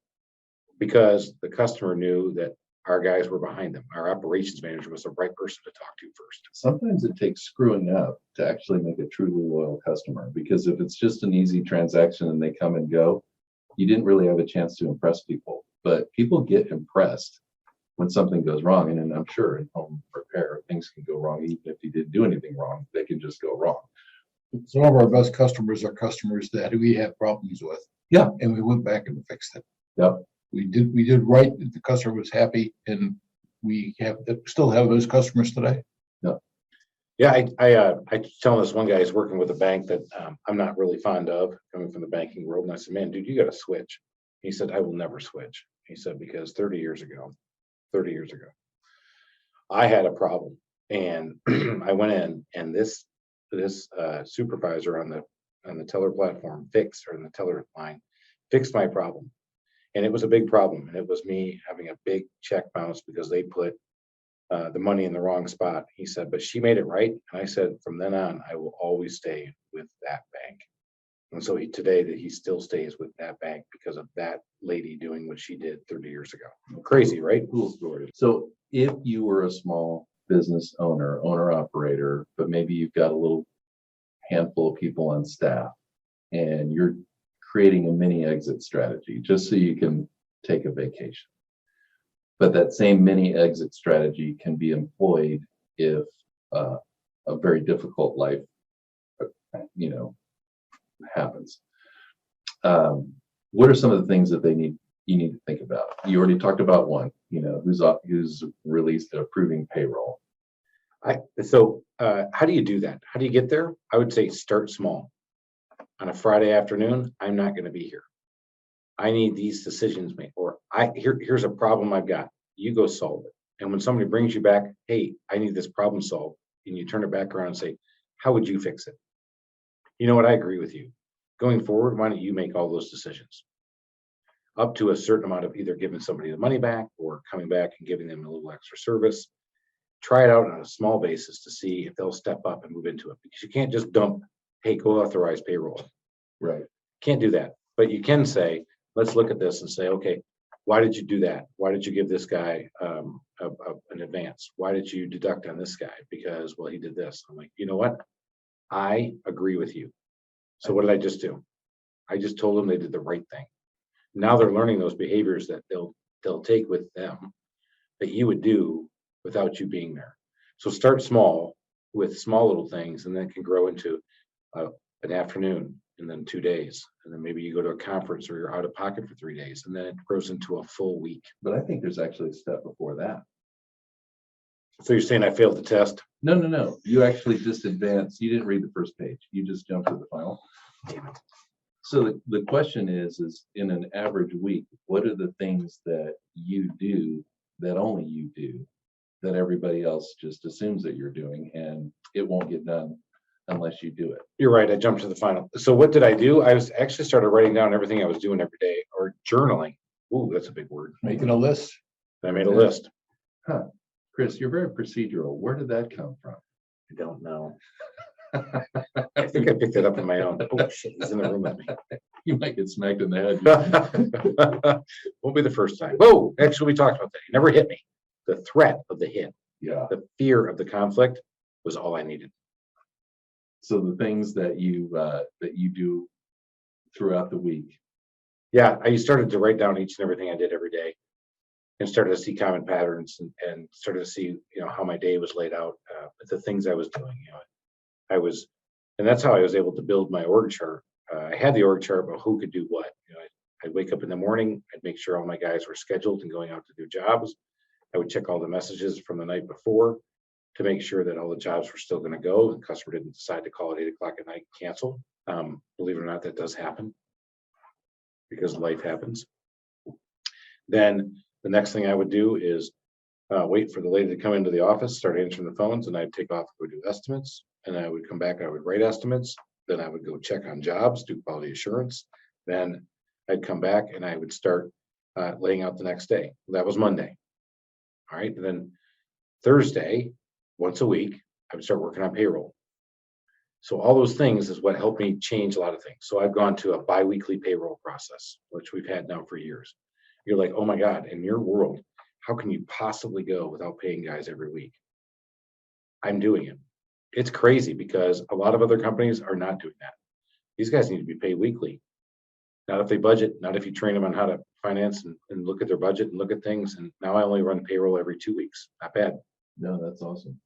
because the customer knew that our guys were behind them. Our operations manager was the right person to talk to first. Sometimes it takes screwing up to actually make a truly loyal customer, because if it's just an easy transaction and they come and go, you didn't really have a chance to impress people. But people get impressed when something goes wrong. And I'm sure in home repair, things can go wrong. Even if you didn't do anything wrong, they can just go wrong. Some of our best customers are customers that we had problems with. Yeah. And we went back and fixed it. Yep. We did right. The customer was happy, and we still have those customers today. Yeah, I telling this one guy who's working with a bank that I'm not really fond of, coming from the banking world, and I said, man, dude, you got to switch. He said, I will never switch. He said, because 30 years ago, I had a problem, and I went in, and this supervisor on the teller platform on the teller line fixed my problem. And it was a big problem. And it was me having a big check bounce because they put the money in the wrong spot. He said, but she made it right. And I said, from then on, I will always stay with that bank. And so he still stays with that bank because of that lady doing what she did 30 years ago. Crazy, right? Cool story. So if you were a small business owner operator, but maybe you've got a little handful of people on staff and you're creating a mini exit strategy just so you can take a vacation. But that same mini exit strategy can be employed if a very difficult life, happens. What are some of the things that you need to think about? You already talked about one, who's released approving payroll. So how do you do that? How do you get there? I would say start small. on a Friday afternoon, I'm not going to be here. I need these decisions made, or here's a problem I've got. You go solve it. And when somebody brings you back, hey, I need this problem solved, and you turn it back around and say, how would you fix it? You know what? I agree with you. Going forward, why don't you make all those decisions? Up to a certain amount of either giving somebody the money back or coming back and giving them a little extra service. Try it out on a small basis to see if they'll step up and move into it, because you can't just dump, hey, go authorize payroll. Right. Can't do that. But you can say, let's look at this and say, okay, why did you do that? Why did you give this guy an advance? Why did you deduct on this guy? Because, well, he did this. I'm like, you know what? I agree with you. So what did I just do? I just told them they did the right thing. Now they're learning those behaviors that they'll take with them that you would do without you being there. So start small with small little things, and then it can grow into an afternoon, and then 2 days, and then maybe you go to a conference or you're out of pocket for 3 days, and then it grows into a full week. But I think there's actually a step before that. So you're saying I failed the test? No. You actually just advanced. You didn't read the first page. You just jumped to the final. So the question is in an average week, what are the things that you do that only you do that everybody else just assumes that you're doing, and it won't get done unless you do it? You're right. I jumped to the final. So what did I do? I was actually started writing down everything I was doing every day, or journaling. Ooh, that's a big word. Making a list. I made a list. Huh. Chris, you're very procedural. Where did that come from? I don't know. I think I picked it up on my own. Oh shit, he's in the room with me. You might get smacked in the head. Won't be the first time. Whoa, actually we talked about that. He never hit me. The threat of the hit, Yeah. the fear of the conflict was all I needed. So the things that you do throughout the week. Yeah, I started to write down each and everything I did every day, and started to see common patterns, and started to see, how my day was laid out, the things I was doing. And that's how I was able to build my org chart. I had the org chart about who could do what. I'd wake up in the morning, I'd make sure all my guys were scheduled and going out to do jobs. I would check all the messages from the night before to make sure that all the jobs were still going to go. The customer didn't decide to call at 8 o'clock at night, cancel. Believe it or not, that does happen because life happens. Then the next thing I would do is wait for the lady to come into the office, start answering the phones, and I'd take off, go do estimates, and I would come back, I would write estimates, then I would go check on jobs, do quality assurance, then I'd come back and I would start laying out the next day. That was Monday. All right, and then Thursday, once a week, I would start working on payroll. So all those things is what helped me change a lot of things. So I've gone to a bi-weekly payroll process, which we've had now for years. You're like, oh my God, in your world, how can you possibly go without paying guys every week? I'm doing it. It's crazy because a lot of other companies are not doing that. These guys need to be paid weekly. Not if they budget, not if you train them on how to finance and look at their budget and look at things. And now I only run payroll every 2 weeks. Not bad. No, that's awesome.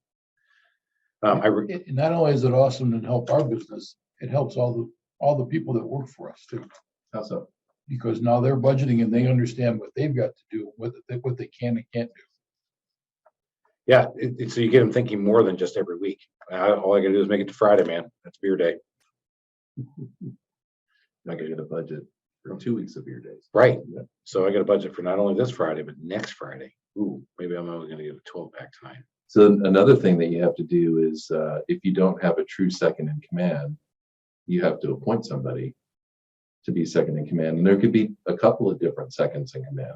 Not only is it awesome to help our business, it helps all the people that work for us too. How so? Because now they're budgeting and they understand what they've got to do, what they can and can't do. Yeah, so you get them thinking more than just every week. All I gotta do is make it to Friday, man. That's beer day. I gotta get a budget for 2 weeks of beer days. Right. Yeah. So I got a budget for not only this Friday, but next Friday. Ooh, maybe I'm only gonna get a 12-pack tonight. So another thing that you have to do is if you don't have a true second in command, you have to appoint somebody to be second in command. And there could be a couple of different seconds in command.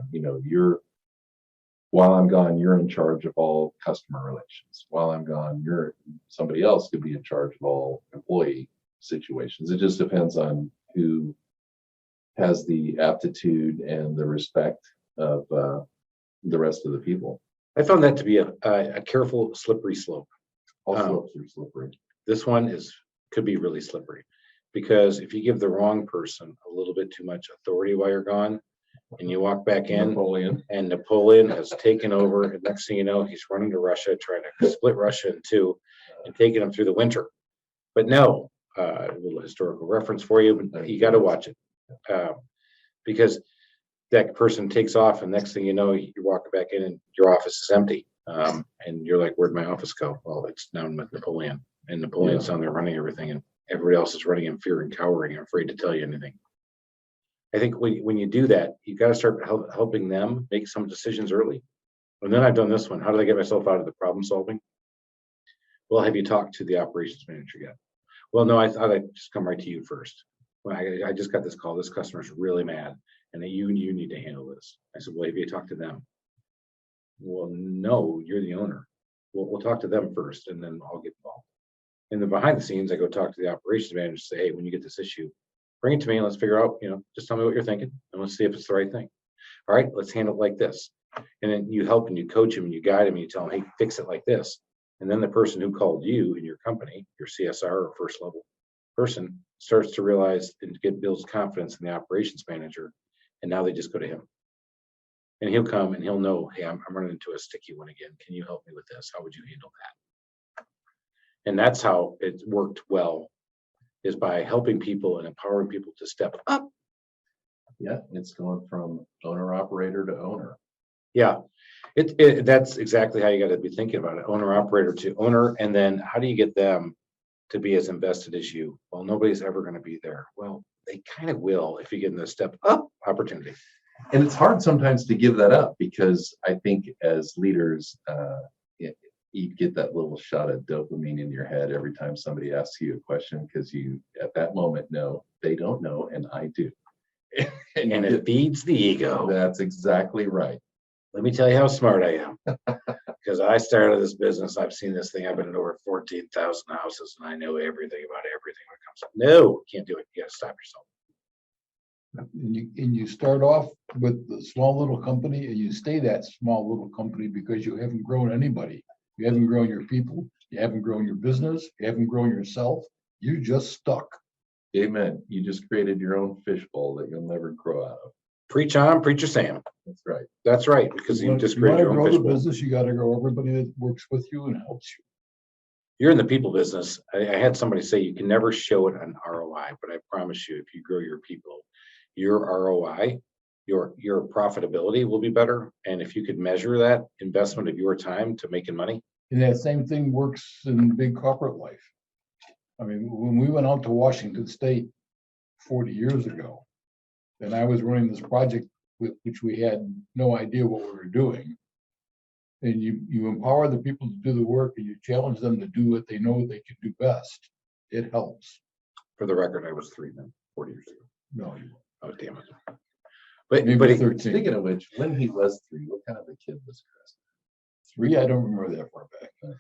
While I'm gone, you're in charge of all customer relations. While I'm gone, somebody else could be in charge of all employee situations. It just depends on who has the aptitude and the respect of the rest of the people. I found that to be a careful, slippery slope. All slopes are slippery. This one could be really slippery because if you give the wrong person a little bit too much authority while you're gone, and you walk back in, and Napoleon has taken over, and next thing you know, he's running to Russia, trying to split Russia in two, and taking them through the winter. But no, a little historical reference for you, but you got to watch it because that person takes off, and next thing you know, you walk back in, and your office is empty, and you're like, "Where'd my office go?" Well, it's down with Napoleon, and Napoleon's down there running everything, Everybody else is running in fear and cowering and afraid to tell you anything. I think when you do that, you got to start helping them make some decisions early. And then I've done this one. How did I get myself out of the problem solving? Well, have you talked to the operations manager yet? Well, no, I thought I'd just come right to you first. Well, I just got this call. This customer's really mad, and that you need to handle this. I said, well, have you talked to them? Well, no, you're the owner. We'll talk to them first, and then I'll get involved. And then behind the scenes, I go talk to the operations manager and say, hey, when you get this issue, bring it to me and let's figure out, just tell me what you're thinking and let's see if it's the right thing. All right, let's handle it like this. And then you help and you coach him and you guide him and you tell him, hey, fix it like this. And then the person who called you in your company, your CSR or first level person, starts to realize and builds confidence in the operations manager. And now they just go to him. And he'll come and he'll know, hey, I'm running into a sticky one again. Can you help me with this? How would you handle that? And that's how it worked well, is by helping people and empowering people to step up. Yeah, it's going from owner operator to owner. Yeah, that's exactly how you got to be thinking about it. Owner operator to owner. And then how do you get them to be as invested as you? Well, nobody's ever going to be there. Well, they kind of will if you give them the step up opportunity. And it's hard sometimes to give that up, because I think as leaders, you get that little shot of dopamine in your head every time somebody asks you a question, because you at that moment know they don't know and I do. And it feeds the ego. That's exactly right. Let me tell you how smart I am. Because I started this business, I've seen this thing. I've been in over 14,000 houses, and I know everything about everything when it comes up. No, can't do it. You got to stop yourself. And you start off with the small little company, and you stay that small little company because you haven't grown anybody. You haven't grown your people. You haven't grown your business. You haven't grown yourself. You just stuck. Amen. You just created your own fishbowl that you'll never grow out of. Preach on, preacher Sam. That's right. That's right, because you just created your own grow the fishbowl. business. You got to grow everybody that works with you and helps you. You're in the people business. I had somebody say you can never show it on ROI, but I promise you, if you grow your people, your ROI, your profitability will be better. And if you could measure that investment of your time to making money. And that same thing works in big corporate life. I mean, when we went out to Washington State 40 years ago, and I was running this project with which we had no idea what we were doing. And you empower the people to do the work, and you challenge them to do what they know they can do best. It helps. For the record, I was 3 then, 40 years ago. No, you Oh, damn it. But maybe he- 13. Speaking of which, when he was 3, what kind of a kid was 3, I don't remember that far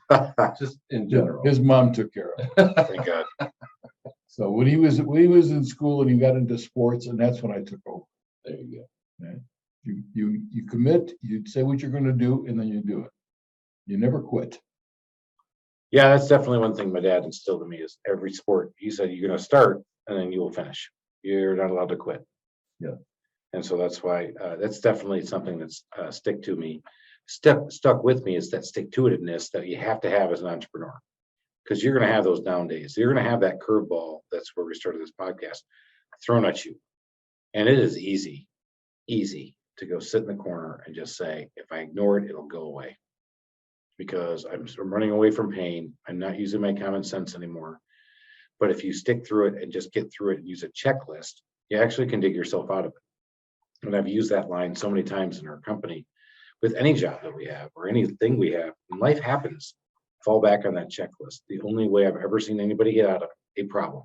back. Chris? Just in general. His mom took care of him. thank God. So when he was in school and he got into sports, and that's when I took over. There you go. You commit, you say what you're going to do, and then you do it. You never quit. Yeah, that's definitely one thing my dad instilled in me is every sport. He said, you're going to start and then you will finish. You're not allowed to quit. Yeah. And so that's why that's definitely something that's stuck with me, is that stick-to-itiveness that you have to have as an entrepreneur. Because you're going to have those down days. You're going to have that curveball. That's where we started this podcast, thrown at you. And it is easy to go sit in the corner and just say, if I ignore it, it'll go away. Because I'm running away from pain. I'm not using my common sense anymore. But if you stick through it and just get through it and use a checklist, you actually can dig yourself out of it. And I've used that line so many times in our company with any job that we have or anything we have. When life happens, fall back on that checklist. The only way I've ever seen anybody get out of a problem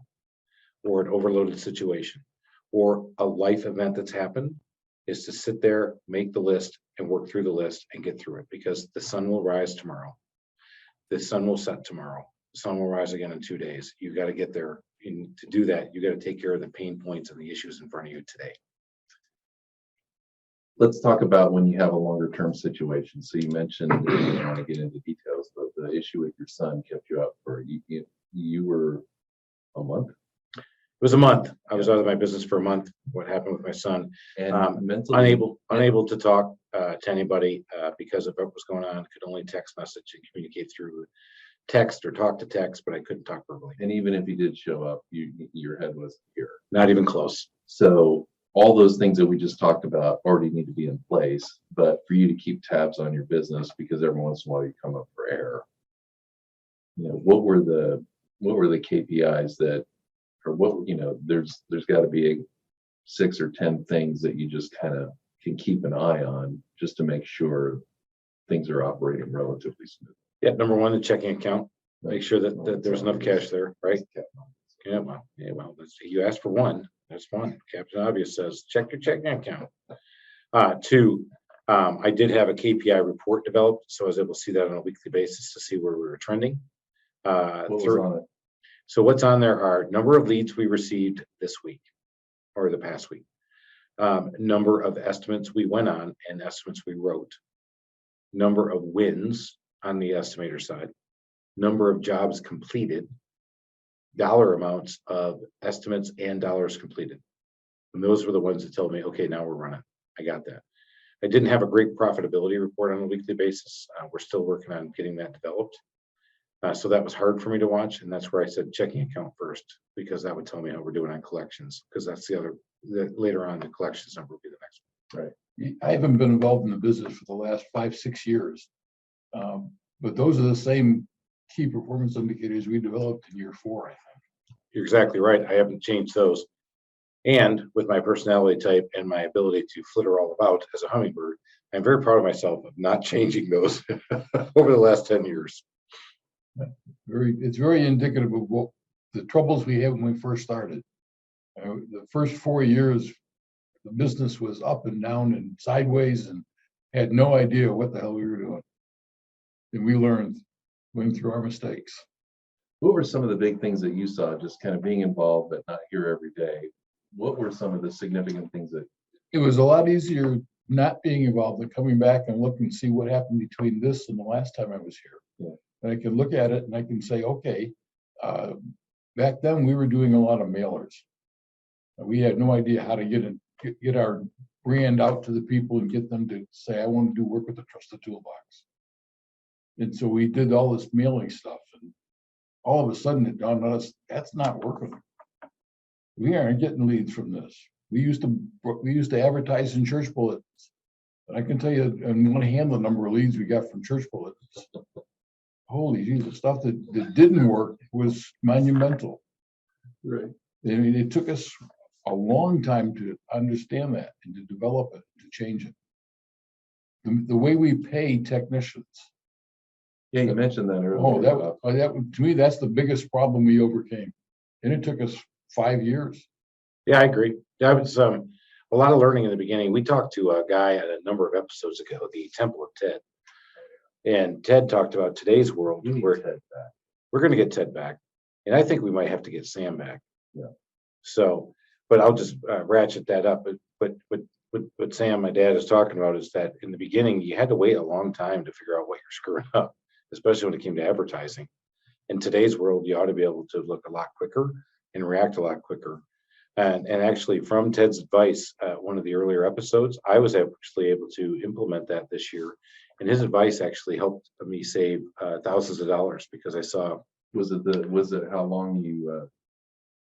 or an overloaded situation or a life event that's happened is to sit there, make the list, and work through the list and get through it, because the sun will rise tomorrow. The sun will set tomorrow. The sun will rise again in 2 days. You got to get there. And to do that, you got to take care of the pain points and the issues in front of you today. Let's talk about when you have a longer term situation. So you mentioned, you don't want to get into details, but the issue with your son kept you up for you were a month. It was a month. I was out of my business for a month. What happened with my son? And mentally Unable to talk to anybody because of what was going on. Could only text message and communicate through text or talk to text, but I couldn't talk verbally. And even if he did show up, your head wasn't here. Not even close. So all those things that we just talked about already need to be in place. But for you to keep tabs on your business, because every once in a while you come up for air, what were the KPIs that or what, there's got to be 6 or 10 things that you just kind of can keep an eye on just to make sure things are operating relatively smooth. Yeah, number one, the checking account. Make sure that there's enough cash there, right? Yeah, well, you asked for one. That's one. Captain Obvious says, check your checking account. Two, I did have a KPI report developed, so I was able to see that on a weekly basis to see where we were trending. What was on it? So what's on there are number of leads we received this week or the past week, number of estimates we went on and estimates we wrote, number of wins on the estimator side, number of jobs completed, dollar amounts of estimates and dollars completed. And those were the ones that told me, okay, now we're running. I got that. I didn't have a great profitability report on a weekly basis. We're still working on getting that developed. So that was hard for me to watch. And that's where I said checking account first, because that would tell me how we're doing on collections, because that's later on the collections number will be the next one. Right. I haven't been involved in the business for the last 5-6 years. But those are the same key performance indicators we developed in year 4, I think. You're exactly right. I haven't changed those. And with my personality type and my ability to flitter all about as a hummingbird, I'm very proud of myself of not changing those over the last 10 years. It's very indicative of what the troubles we had when we first started. The first 4 years, the business was up and down and sideways and had no idea what the hell we were doing. And we learned, went through our mistakes. What were some of the big things that you saw, just kind of being involved but not here every day? What were some of the significant things that? It was a lot easier not being involved than coming back and look and see what happened between this and the last time I was here. Yeah. And I can look at it and I can say, okay, back then we were doing a lot of mailers. We had no idea how to get our brand out to the people and get them to say, I want to do work with the Trusted Toolbox. And so we did all this mailing stuff, and all of a sudden it dawned on us, that's not working. We aren't getting leads from this. We used to advertise in church bulletins. And I can tell you on one hand the number of leads we got from church bulletins. Holy Jesus, stuff that didn't work was monumental. Right. I mean, it took us a long time to understand that and to develop it, to change it. The way we pay technicians. Yeah, you mentioned that earlier. Oh, that to me, that's the biggest problem we overcame. And it took us 5 years. Yeah, I agree. That was a lot of learning in the beginning. We talked to a guy a number of episodes ago, the Temple of Ted. And Ted talked about today's world. We're Ted back. We're going to get Ted back. And I think we might have to get Sam back. Yeah. So, but I'll just ratchet that up. But what Sam, my dad, is talking about is that in the beginning, you had to wait a long time to figure out what you're screwing up, especially when it came to advertising. In today's world, you ought to be able to look a lot quicker and react a lot quicker. And actually, from Ted's advice, one of the earlier episodes, I was actually able to implement that this year. And his advice actually helped me save thousands of dollars, because I saw. Was it how long you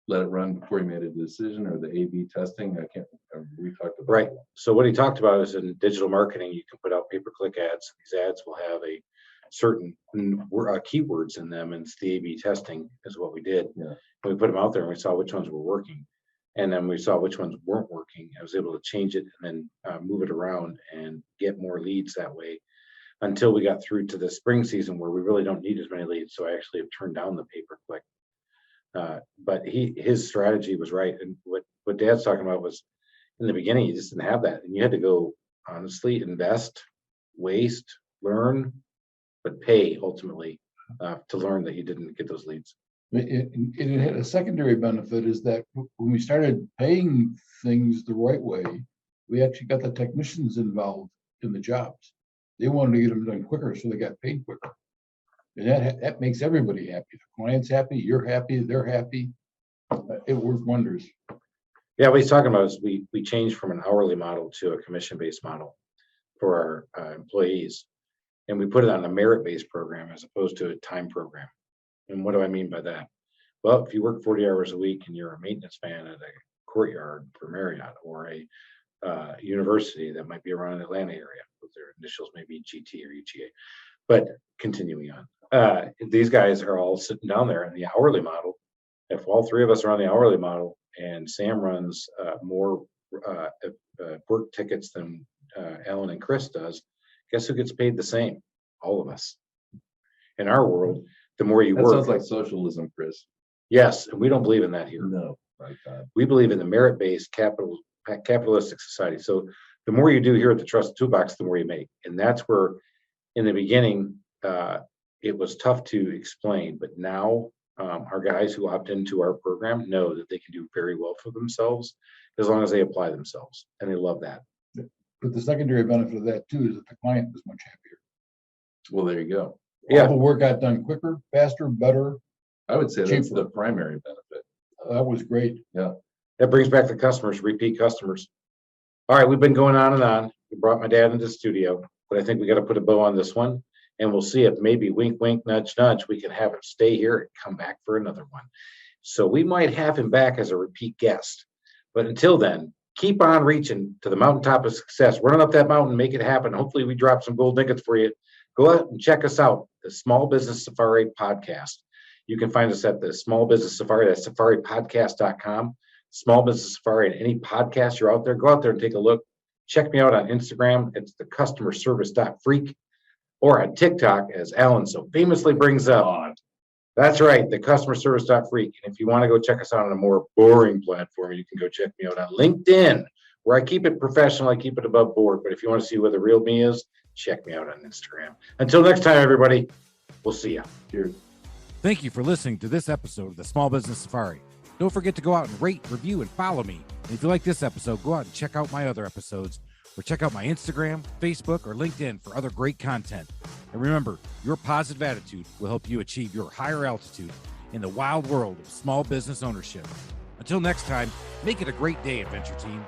let it run before you made a decision, or the A/B testing? I can't remember. We talked about Right. that. So what he talked about is in digital marketing, you can put out pay-per-click ads. These ads will have a certain keywords in them, and it's the A/B testing is what we did. Yeah. We put them out there and we saw which ones were working, and then we saw which ones weren't working. I was able to change it and then move it around and get more leads that way, until we got through to the spring season where we really don't need as many leads. So I actually have turned down the pay-per-click. But his strategy was right. And what Dad's talking about was, in the beginning, you just didn't have that. And you had to go, honestly, invest, waste, learn, but pay ultimately to learn that you didn't get those leads. It had a secondary benefit, is that when we started paying things the right way, we actually got the technicians involved in the jobs. They wanted to get them done quicker, so they got paid quicker. And that makes everybody happy. The client's happy, you're happy, they're happy. It worked wonders. Yeah, what he's talking about is we changed from an hourly model to a commission-based model for our employees. And we put it on a merit-based program as opposed to a time program. And what do I mean by that? Well, if you work 40 hours a week and you're a maintenance man at a courtyard for Marriott, or a university that might be around the Atlanta area, with their initials maybe GT or UGA. But continuing on, these guys are all sitting down there in the hourly model, FYI, all three of us are on the hourly model, and Sam runs more work tickets than Ellen and Chris does, guess who gets paid the same? All of us. In our world, the more you That work. sounds like socialism, Chris. Yes, and we don't believe in that here. No, my God. We believe in the merit-based capitalistic society. So the more you do here at the Trusted Toolbox, the more you make. And that's where, in the beginning, it was tough to explain, but now our guys who opt into our program know that they can do very well for themselves as long as they apply themselves, and they love that. But the secondary benefit of that too is that the client was much happier. Well, there you go. Yeah. All the work got done quicker, faster, better. I would say that's Cheaper. the primary benefit. That was great. That brings back the customers, repeat customers. All right, we've been going on and on. We brought my dad into the studio, but I think we got to put a bow on this one, and we'll see if maybe wink, wink, nudge, nudge, we can have him stay here and come back for another one. So we might have him back as a repeat guest. But until then, keep on reaching to the mountaintop of success, running up that mountain, make it happen. Hopefully we drop some gold nuggets for you. Go out and check us out, the Small Business Safari podcast. You can find us at the Small Business Safari, that's safaripodcast.com. Small Business Safari, and any podcast you're out there, go out there and take a look. Check me out on Instagram. It's the customerservice.freak, or on TikTok, as Alan so famously brings up. That's right, the customerservice.freak. And if you want to go check us out on a more boring platform, you can go check me out on LinkedIn, where I keep it professional, I keep it above board. But if you want to see where the real me is, check me out on Instagram. Until next time, everybody, we'll see you. Cheers. Thank you for listening to this episode of the Small Business Safari. Don't forget to go out and rate, review, and follow me. And if you like this episode, go out and check out my other episodes, or check out my Instagram, Facebook, or LinkedIn for other great content. And remember, your positive attitude will help you achieve your higher altitude in the wild world of small business ownership. Until next time, make it a great day, Adventure Team.